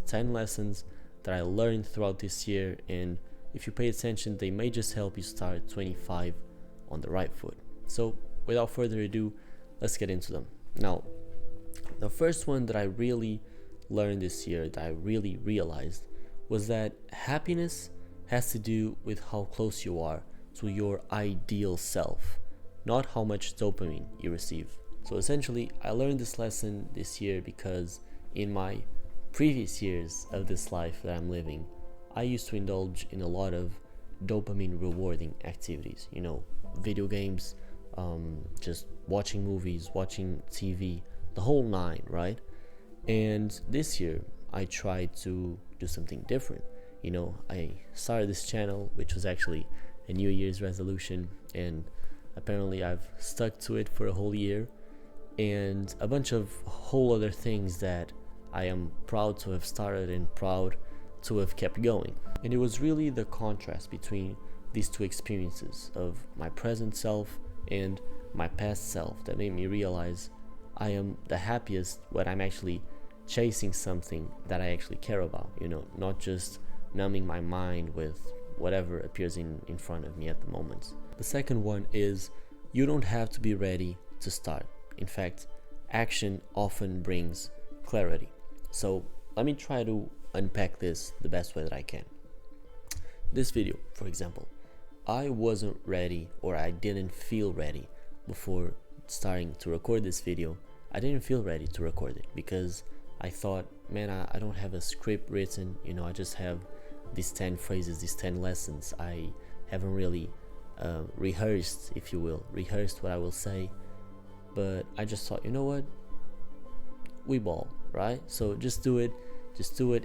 10 lessons that I learned throughout this year, and if you pay attention, they may just help you start 25 on the right foot. So without further ado, let's get into them. Now, the first one that I really learned this year, that I really realized, was that happiness has to do with how close you are to your ideal self, not how much dopamine you receive. So essentially, I learned this lesson this year because in my previous years of this life that I'm living, I used to indulge in a lot of dopamine rewarding activities, video games, just watching movies, watching TV, the whole nine, right? And this year, I tried to do something different. I started this channel, which was actually a New Year's resolution, and apparently I've stuck to it for a whole year, and a bunch of whole other things that I am proud to have started and proud to have kept going. And it was really the contrast between these two experiences of my present self and my past self that made me realize I am the happiest when I'm actually chasing something that I actually care about, not just numbing my mind with whatever appears in front of me at the moment. The second one is you don't have to be ready to start. In fact, action often brings clarity. So let me try to unpack this the best way that I can. This video, for example, I wasn't ready, or I didn't feel ready before starting to record this video. I didn't feel ready to record it because I thought, man, I don't have a script written, I just have these 10 phrases, these 10 lessons. I haven't really rehearsed, if you will, what I will say. But I just thought, you know what? We ball, right? So just do it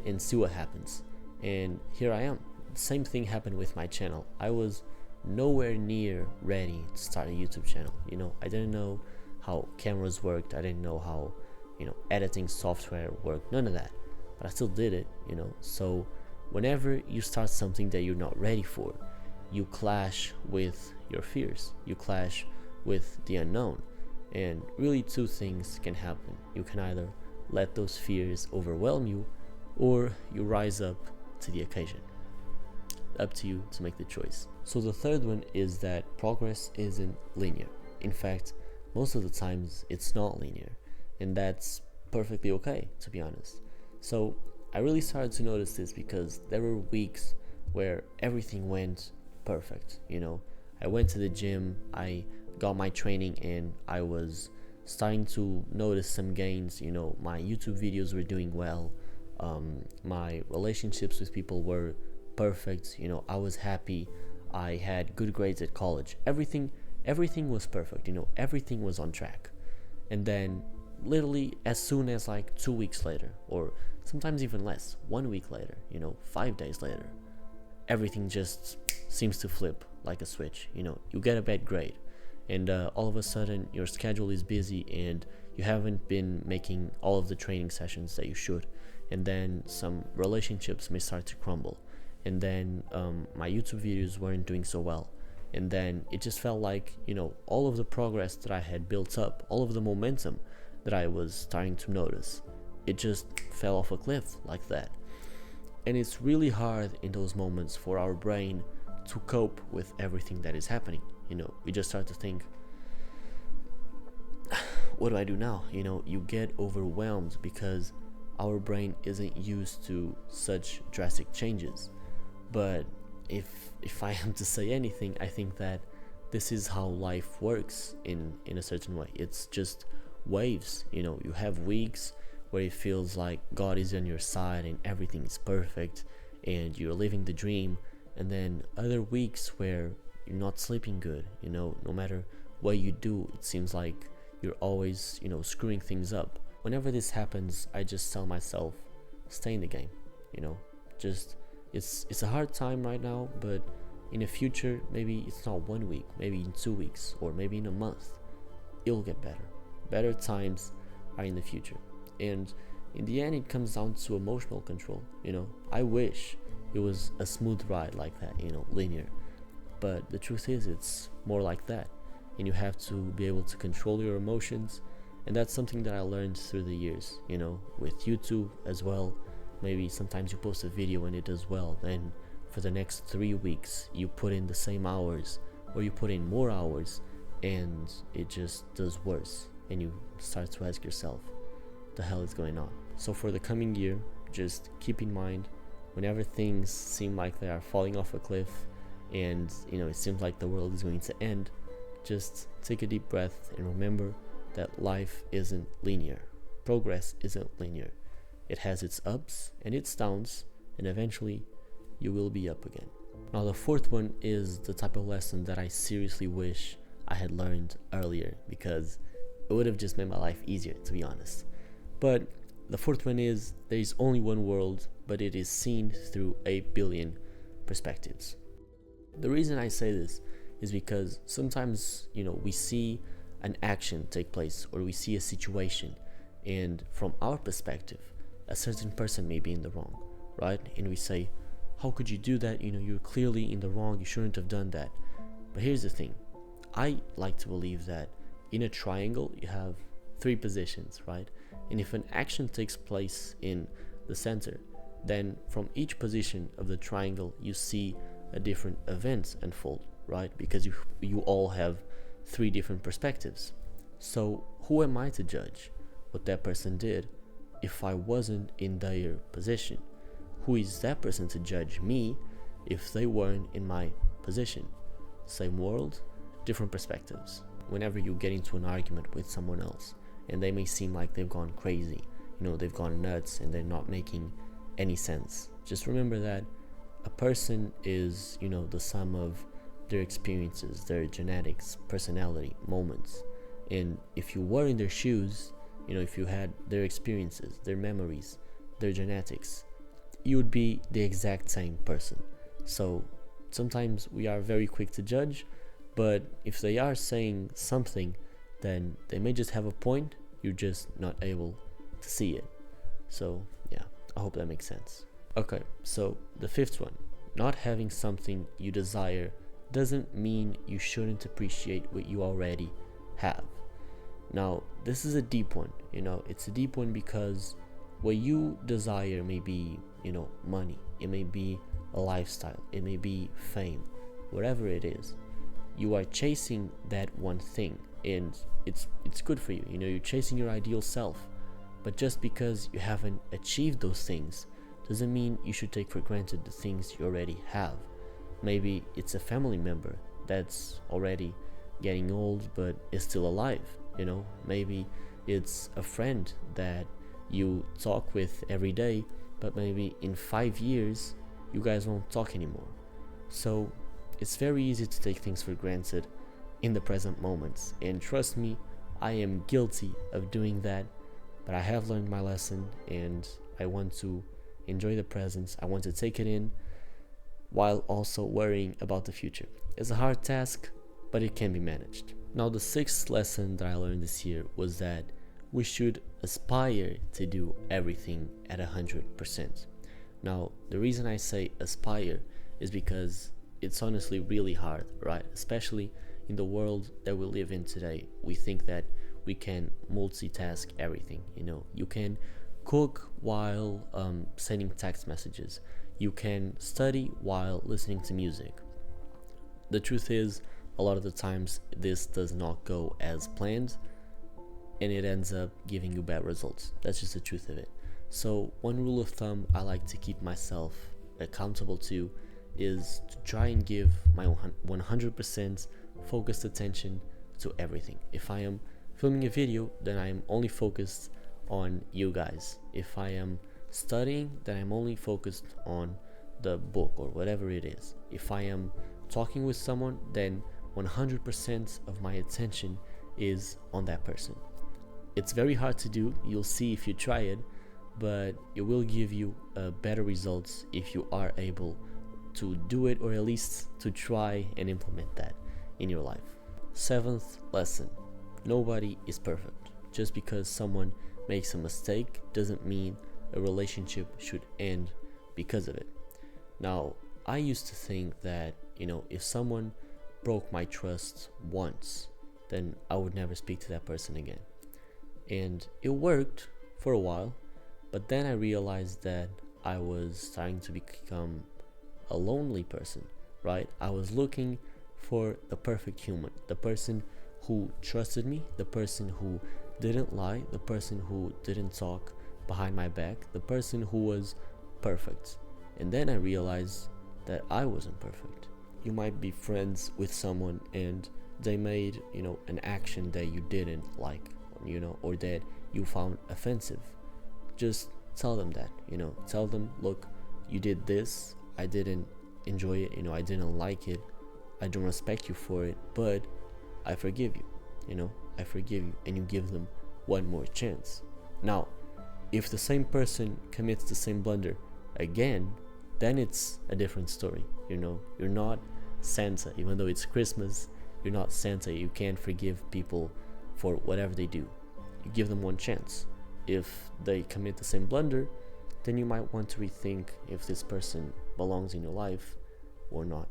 and see what happens. And here I am. The same thing happened with my channel. I was nowhere near ready to start a YouTube channel. I didn't know how cameras worked. I didn't know how, editing software worked. None of that. But I still did it, So whenever you start something that you're not ready for, you clash with your fears. You clash with the unknown. And really two things can happen. You can either let those fears overwhelm you, or you rise up to the occasion. Up to you to make the choice. So the third one is that progress isn't linear. In fact, most of the times it's not linear, and that's perfectly okay, to be honest. So I really started to notice this because there were weeks where everything went perfect. I went to the gym, I got my training in, I was starting to notice some gains. My YouTube videos were doing well, my relationships with people were perfect. I was happy, I had good grades at college, everything was perfect. Everything was on track. And then literally as soon as like 2 weeks later, or sometimes even less, 1 week later, 5 days later, everything just seems to flip like a switch. You get a bad grade, and all of a sudden your schedule is busy and you haven't been making all of the training sessions that you should, and then some relationships may start to crumble, and then my YouTube videos weren't doing so well, and then it just felt like all of the progress that I had built up, all of the momentum that I was starting to notice, it just fell off a cliff like that. And it's really hard in those moments for our brain to cope with everything that is happening. We just start to think, what do I do now? You get overwhelmed because our brain isn't used to such drastic changes. But if I am to say anything, I think that this is how life works in a certain way. It's just waves. You have weeks where it feels like God is on your side and everything is perfect and you're living the dream, and then other weeks where you're not sleeping good. No matter what you do, it seems like you're always screwing things up. Whenever this happens, I just tell myself, stay in the game. Just it's a hard time right now, but in the future, maybe it's not 1 week, maybe in 2 weeks, or maybe in a month, it'll get better. Better times are in the future. And in the end, it comes down to emotional control. I wish it was a smooth ride like that, linear. But the truth is, it's more like that. And you have to be able to control your emotions. And that's something that I learned through the years, with YouTube as well, Maybe sometimes you post a video and it does well, then for the next 3 weeks you put in the same hours, or you put in more hours, and it just does worse, and you start to ask yourself, the hell is going on? So for the coming year, just keep in mind, whenever things seem like they are falling off a cliff and it seems like the world is going to end, just take a deep breath and remember that life isn't linear. Progress isn't linear. It has its ups and its downs, and eventually you will be up again. Now the fourth one is the type of lesson that I seriously wish I had learned earlier, because it would have just made my life easier, to be honest. But the fourth one is, there is only one world, but it is seen through 8 billion perspectives. The reason I say this is because sometimes, we see an action take place, or we see a situation, and from our perspective, a certain person may be in the wrong, right? And we say, how could you do that? You're clearly in the wrong, you shouldn't have done that. But here's the thing, I like to believe that in a triangle you have 3 positions, right? And if an action takes place in the center, then from each position of the triangle you see a different event unfold, right? Because you all have 3 different perspectives. So who am I to judge what that person did if I wasn't in their position? Who is that person to judge me if they weren't in my position? Same world, different perspectives. Whenever you get into an argument with someone else and they may seem like they've gone crazy, they've gone nuts and they're not making any sense, just remember that a person is, the sum of their experiences, their genetics, personality, moments. And if you were in their shoes, if you had their experiences, their memories, their genetics, you would be the exact same person. So sometimes we are very quick to judge, but if they are saying something, then they may just have a point, you're just not able to see it. So yeah, I hope that makes sense. Okay, so the fifth one, not having something you desire doesn't mean you shouldn't appreciate what you already have. Now, this is a deep one, it's a deep one because what you desire may be, money, it may be a lifestyle, it may be fame, whatever it is. You are chasing that one thing, and it's good for you, you're chasing your ideal self. But just because you haven't achieved those things doesn't mean you should take for granted the things you already have. Maybe it's a family member that's already getting old but is still alive, maybe it's a friend that you talk with every day, but maybe in 5 years you guys won't talk anymore. So it's very easy to take things for granted in the present moments, and trust me, I am guilty of doing that. But I have learned my lesson, and I want to enjoy the present. I want to take it in while also worrying about the future. It's a hard task, but it can be managed. Now, the sixth lesson that I learned this year was that we should aspire to do everything at 100%. Now, the reason I say aspire is because it's honestly really hard, right? Especially in the world that we live in today. We think that we can multitask everything. You can cook while sending text messages. You can study while listening to music. The truth is, a lot of the times this does not go as planned, and it ends up giving you bad results. That's just the truth of it. So one rule of thumb I like to keep myself accountable to is to try and give my 100% focused attention to everything. If I am filming a video, then I am only focused on you guys. If I am studying, then I'm only focused on the book or whatever it is. If I am talking with someone, then 100% of my attention is on that person. It's very hard to do, you'll see if you try it, but it will give you better results if you are able to do it, or at least to try and implement that in your life. Seventh lesson, nobody is perfect. Just because someone makes a mistake doesn't mean a relationship should end because of it. Now, I used to think that, if someone broke my trust once, then I would never speak to that person again. And it worked for a while, but then I realized that I was starting to become a lonely person, right? I was looking for the perfect human, the person who trusted me, the person who didn't lie, the person who didn't talk behind my back, the person who was perfect. And then I realized that I wasn't perfect. You might be friends with someone and they made, an action that you didn't like, or that you found offensive. Just tell them that, tell them, look, you did this, I didn't enjoy it, I didn't like it, I don't respect you for it, but I forgive you, I forgive you, and you give them one more chance. Now, if the same person commits the same blunder again, then it's a different story. You're not Santa. Even though it's Christmas, you're not Santa. You can't forgive people for whatever they do. You give them one chance. If they commit the same blunder, then you might want to rethink if this person belongs in your life or not.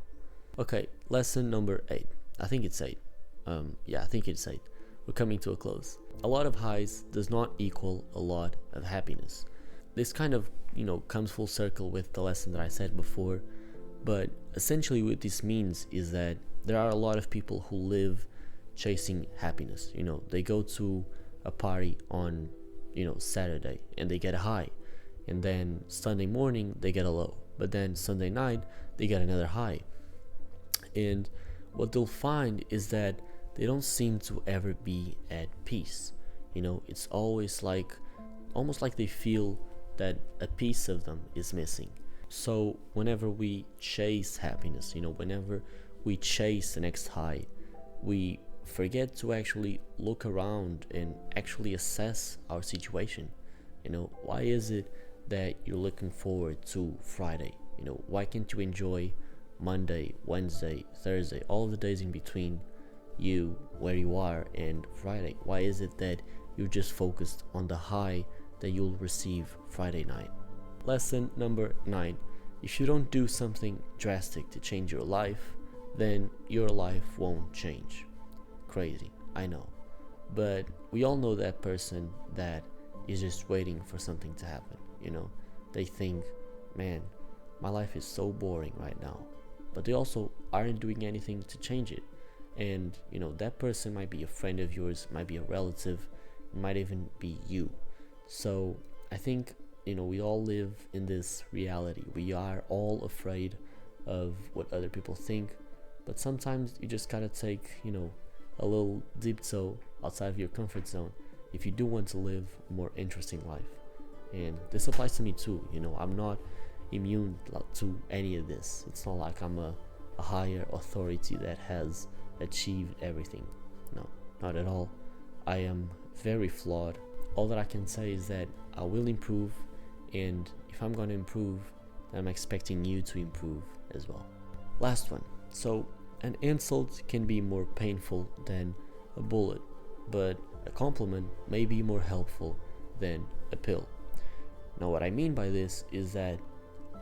Okay, lesson number 8. I think it's 8. I think it's 8. We're coming to a close. A lot of highs does not equal a lot of happiness. This kind of, comes full circle with the lesson that I said before, but essentially what this means is that there are a lot of people who live chasing happiness. They go to a party on, Saturday and they get a high, and then Sunday morning they get a low, but then Sunday night they get another high. And what they'll find is that they don't seem to ever be at peace. It's always almost like they feel that a piece of them is missing. So whenever we chase happiness, whenever we chase the next high, we forget to actually look around and actually assess our situation. Why is it that you're looking forward to Friday? Why can't you enjoy Monday, Wednesday, Thursday, all of the days in between you, where you are, and Friday? Why is it that you're just focused on the high that you'll receive Friday night? Lesson number 9. If you don't do something drastic to change your life, then your life won't change. Crazy, I know. But we all know that person that is just waiting for something to happen. They think, man, my life is so boring right now. But they also aren't doing anything to change it. And, that person might be a friend of yours, might be a relative, might even be you. So I think, we all live in this reality. We are all afraid of what other people think. But sometimes you just gotta take, a little deep toe outside of your comfort zone if you do want to live a more interesting life. And this applies to me too. I'm not immune to any of this. It's not like I'm a higher authority that has achieved everything. No, not at all. I am very flawed. All that I can say is that I will improve, and if I'm going to improve, then I'm expecting you to improve as well. Last one. So an insult can be more painful than a bullet, but a compliment may be more helpful than a pill. Now what I mean by this is that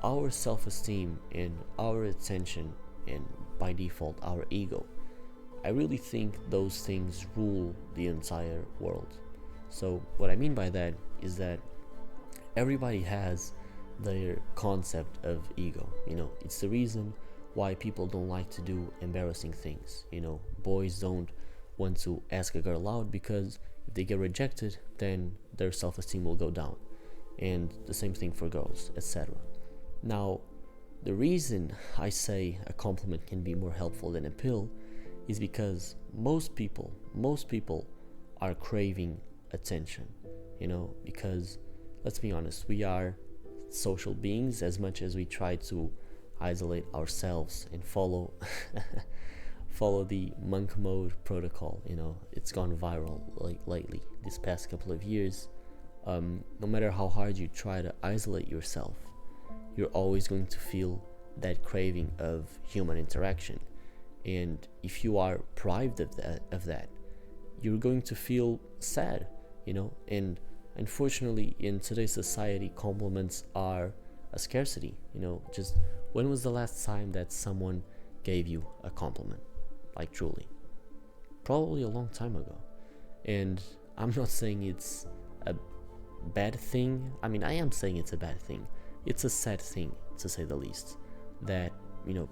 our self-esteem and our attention, and by default our ego, I really think those things rule the entire world. So what I mean by that is that everybody has their concept of ego. It's the reason why people don't like to do embarrassing things. Boys don't want to ask a girl out because if they get rejected, then their self-esteem will go down. And the same thing for girls, etc. Now, the reason I say a compliment can be more helpful than a pill is because most people are craving attention, because let's be honest, we are social beings. As much as we try to isolate ourselves and follow the monk mode protocol, it's gone viral lately, this past couple of years. No matter how hard you try to isolate yourself, you're always going to feel that craving of human interaction. And if you are deprived of that, you're going to feel sad, and unfortunately in today's society, compliments are a scarcity. Just when was the last time that someone gave you a compliment? Like truly. Probably a long time ago. And I'm not saying it's a bad thing. I mean, I am saying it's a bad thing, it's a sad thing, to say the least, that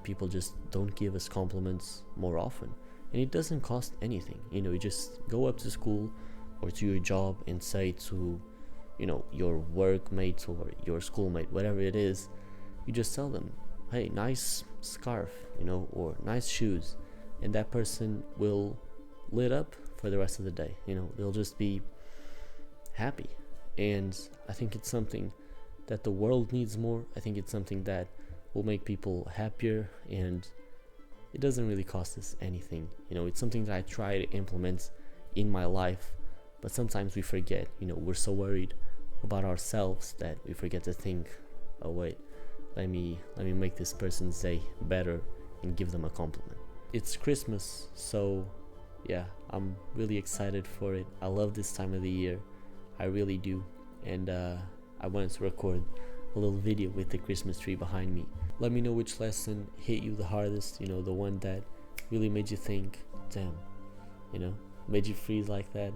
people just don't give us compliments more often. And it doesn't cost anything. You just go up to school or to your job and say to your workmates or your schoolmate, whatever it is, you just tell them, hey, nice scarf, or nice shoes, and that person will lit up for the rest of the day. They'll just be happy. And I think it's something that the world needs more. I think it's something that will make people happier, and it doesn't really cost us anything. It's something that I try to implement in my life, but sometimes we forget. We're so worried about ourselves that we forget to think, oh wait, let me make this person's day better and give them a compliment. It's Christmas, so yeah, I'm really excited for it. I love this time of the year, I really do. And I wanted to record a little video with the Christmas tree behind me. Let me know which lesson hit you the hardest, the one that really made you think, damn, made you freeze like that.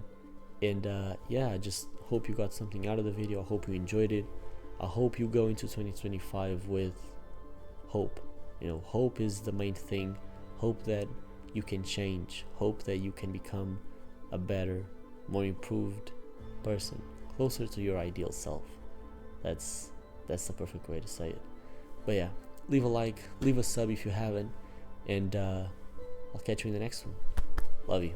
And yeah, I just hope you got something out of the video. I hope you enjoyed it. I hope you go into 2025 with hope. Hope is the main thing. Hope that you can change. Hope that you can become a better, more improved person, closer to your ideal self. That's the perfect way to say it. But yeah, leave a like, leave a sub if you haven't, and I'll catch you in the next one. Love you.